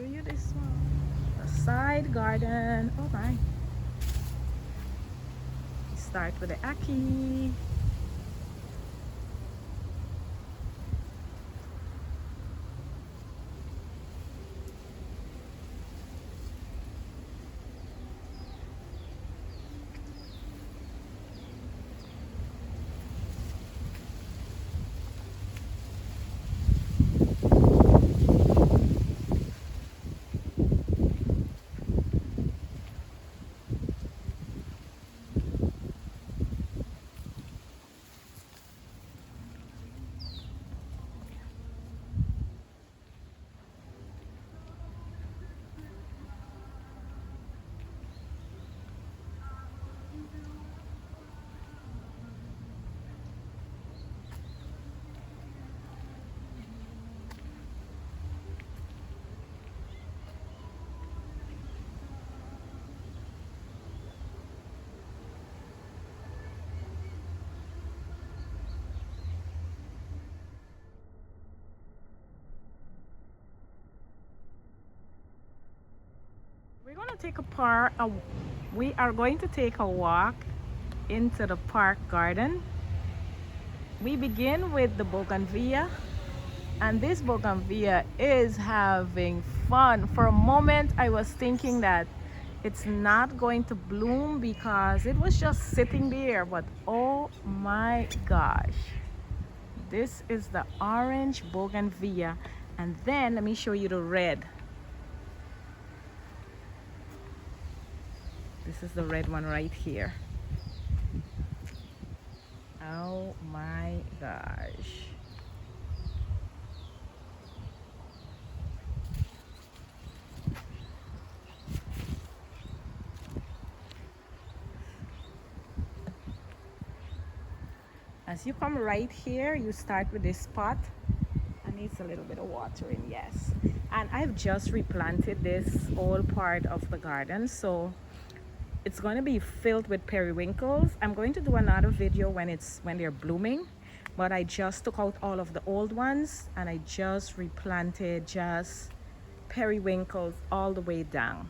show you this one. The side garden. Oh my. We start with the Aki. We're going to take a part. We are going to take a walk into the park garden. We begin with the bougainvillea, and this bougainvillea is having fun. For a moment, I was thinking that it's not going to bloom because it was just sitting there, but oh my gosh, this is the orange bougainvillea. And then let me show you the red. This is the red one right here. Oh my gosh. As you come right here, you start with this pot. And needs a little bit of watering, yes. And I've just replanted this whole part of the garden, so it's going to be filled with periwinkles. I'm going to do another video when they're blooming, but I just took out all of the old ones and I just replanted just periwinkles all the way down.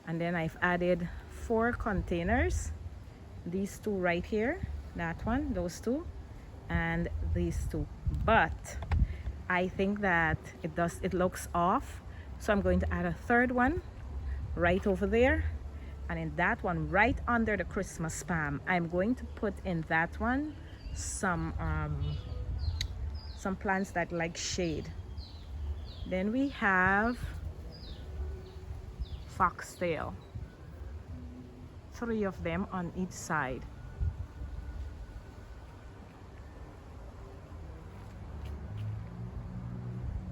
And then I've added 4 containers, these 2 right here, that one, those 2, and these 2. But I think that it looks off, so I'm going to add a 3rd one right over there, and in that one right under the Christmas palm, I'm going to put in that one some plants that like shade. Then we have foxtail, 3 of them on each side.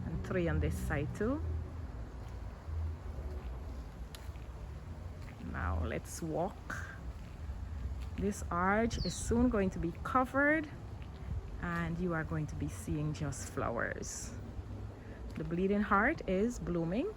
And 3 on this side too. Now let's walk. This arch is soon going to be covered and you are going to be seeing just flowers. The bleeding heart is blooming.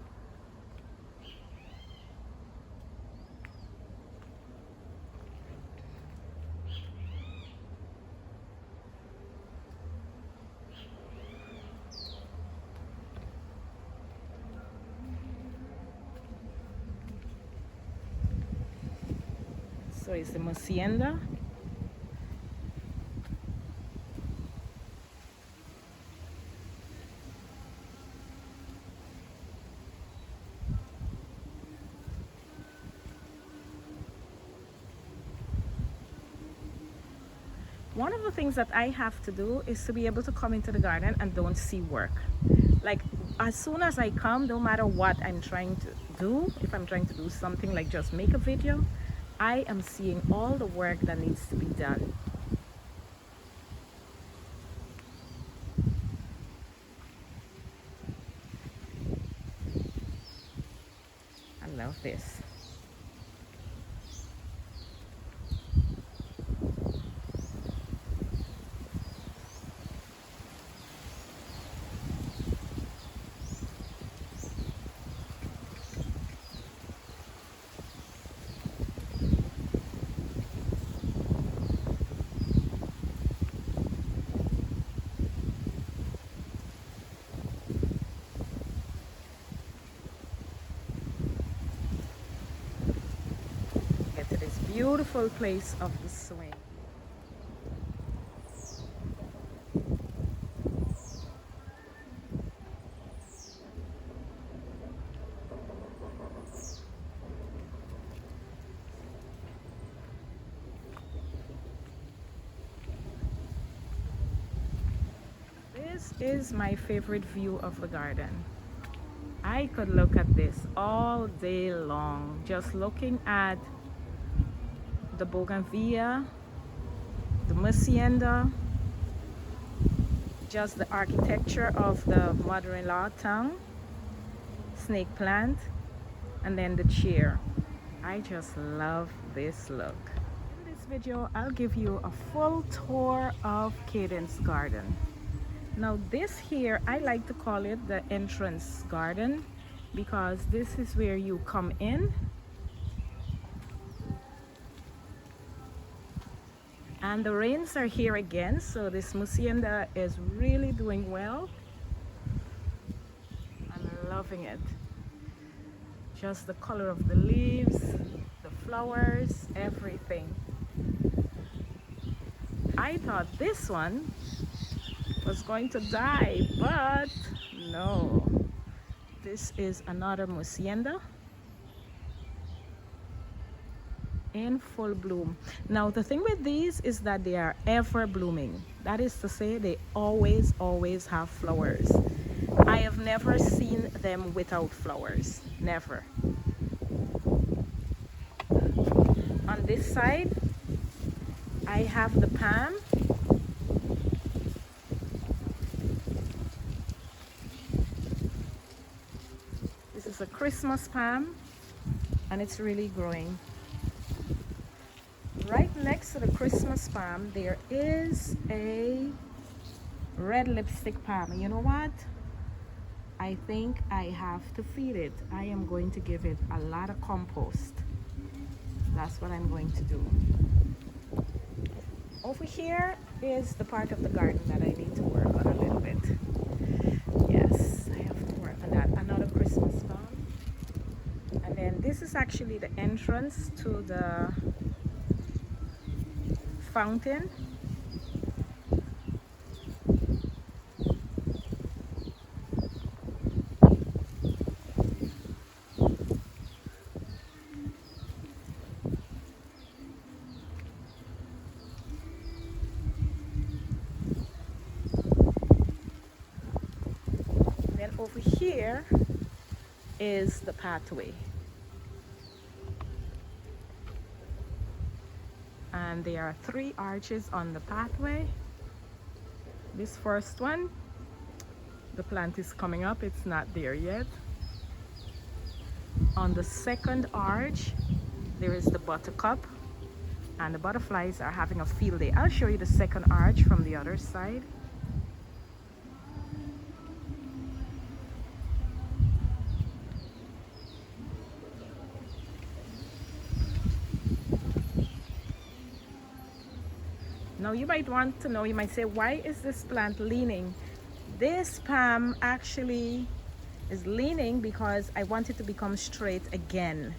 So it's the Hacienda. One of the things that I have to do is to be able to come into the garden and don't see work. Like as soon as I come, no matter what I'm trying to do, if I'm trying to do something like just make a video, I am seeing all the work that needs to be done. I love this. beautiful place of the swing. This is my favorite view of the garden. I could look at this all day long, just looking at the bougainvillea, the Muscienda, just the architecture of the mother-in-law tongue, snake plant, and then the chair. I just love this look. In this video, I'll give you a full tour of Cadence Garden. Now this here, I like to call it the entrance garden because this is where you come in and the rains are here again, so this Muscienda is really doing well. I'm loving it. Just the color of the leaves, the flowers, everything. I thought this one was going to die, but no. This is another Muscienda in full bloom. Now the thing with these is that they are ever blooming. That is to say, they always have flowers. I have never seen them without flowers, never. On this side, I have the palm. This is a Christmas palm and it's really growing. Right next to the Christmas palm, there is a red lipstick palm. You know what? I think I have to feed it. I am going to give it a lot of compost. That's what I'm going to do. Over here is the part of the garden that I need to work on a little bit. Yes, I have to work on that. Another Christmas palm. And then this is actually the entrance to the fountain. Then over here is the pathway. And there are 3 arches on the pathway. This first one, the plant is coming up, it's not there yet. On the second arch, there is the buttercup, and the butterflies are having a field day. I'll show you the second arch from the other side. Now you might want to know, you might say, why is this plant leaning? This palm actually is leaning because I want it to become straight again.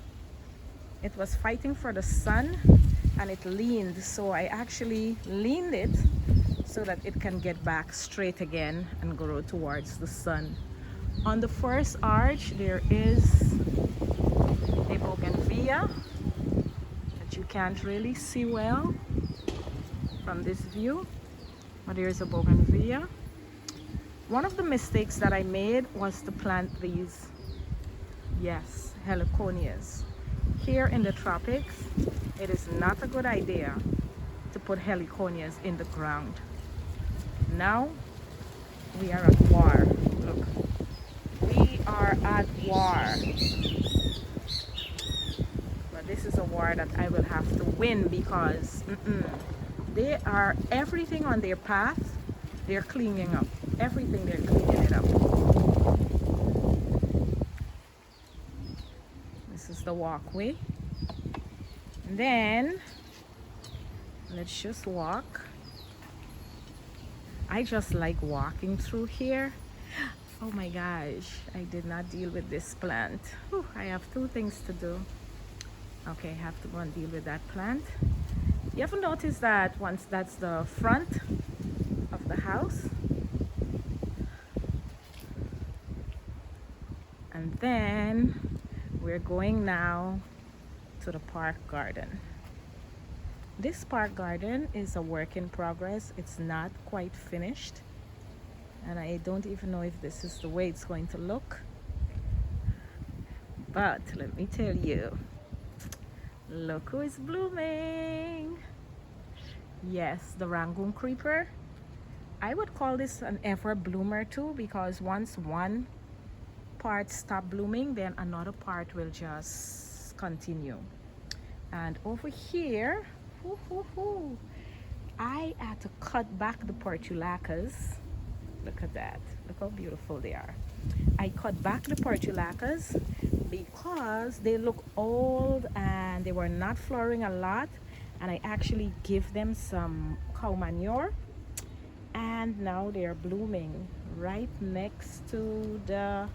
It was fighting for the sun and it leaned, so I actually leaned it so that it can get back straight again and grow towards the sun. On the first arch, there is a bougainvillea that you can't really see well from this view, but there's a bougainvillea. One of the mistakes that I made was to plant these, yes, heliconias. Here in the tropics, it is not a good idea to put heliconias in the ground. Now we are at war. Look, we are at war. But this is a war that I will have to win because they are, everything on their path, they're cleaning up. Everything, they're cleaning it up. This is the walkway. And then, let's just walk. I just like walking through here. Oh my gosh, I did not deal with this plant. Whew, I have 2 things to do. Okay, I have to go and deal with that plant. You ever notice that once that's the front of the house, and then we're going now to the park garden. This park garden is a work in progress. It's not quite finished, and I don't even know if this is the way it's going to look. But let me tell you, look who is blooming. Yes, the Rangoon creeper. I would call this an ever bloomer too, because once one part stop blooming, then another part will just continue. And over here, I had to cut back the portulacas. Look at that. Look how beautiful they are. I cut back the portulacas because they look old and they were not flowering a lot, and I actually give them some cow manure, and now they are blooming right next to the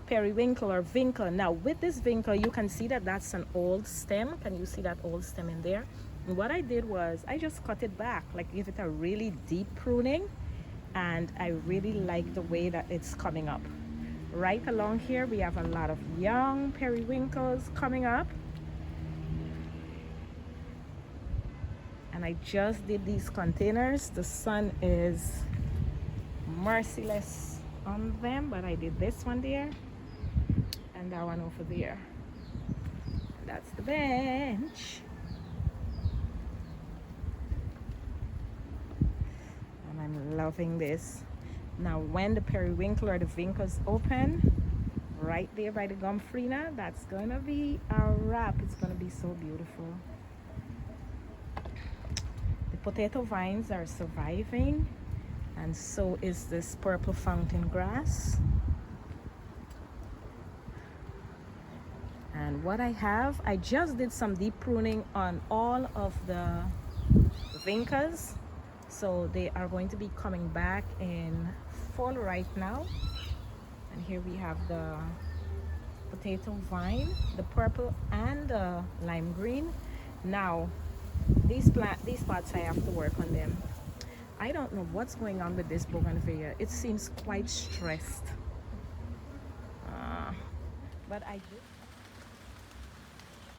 periwinkle or vinkle. Now with this vinkle, you can see that that's an old stem. Can you see that old stem in there? And what I did was I just cut it back, like give it a really deep pruning, and I really like the way that it's coming up. Right along here we have a lot of young periwinkles coming up, and I just did these containers. The sun is merciless on them, but I did this one there and that one over there. And that's the bench. And I'm loving this. Now when the periwinkle or the vinkles open right there by the gomphrena, that's gonna be a wrap. It's gonna be so beautiful. The potato vines are surviving, and so is this purple fountain grass. And what I just did some deep pruning on all of the vincas, so they are going to be coming back in full right now. And here we have the potato vine, the purple and the lime green. Now these pots, I have to work on them. I don't know what's going on with this bougainvillea. It seems quite stressed, but I do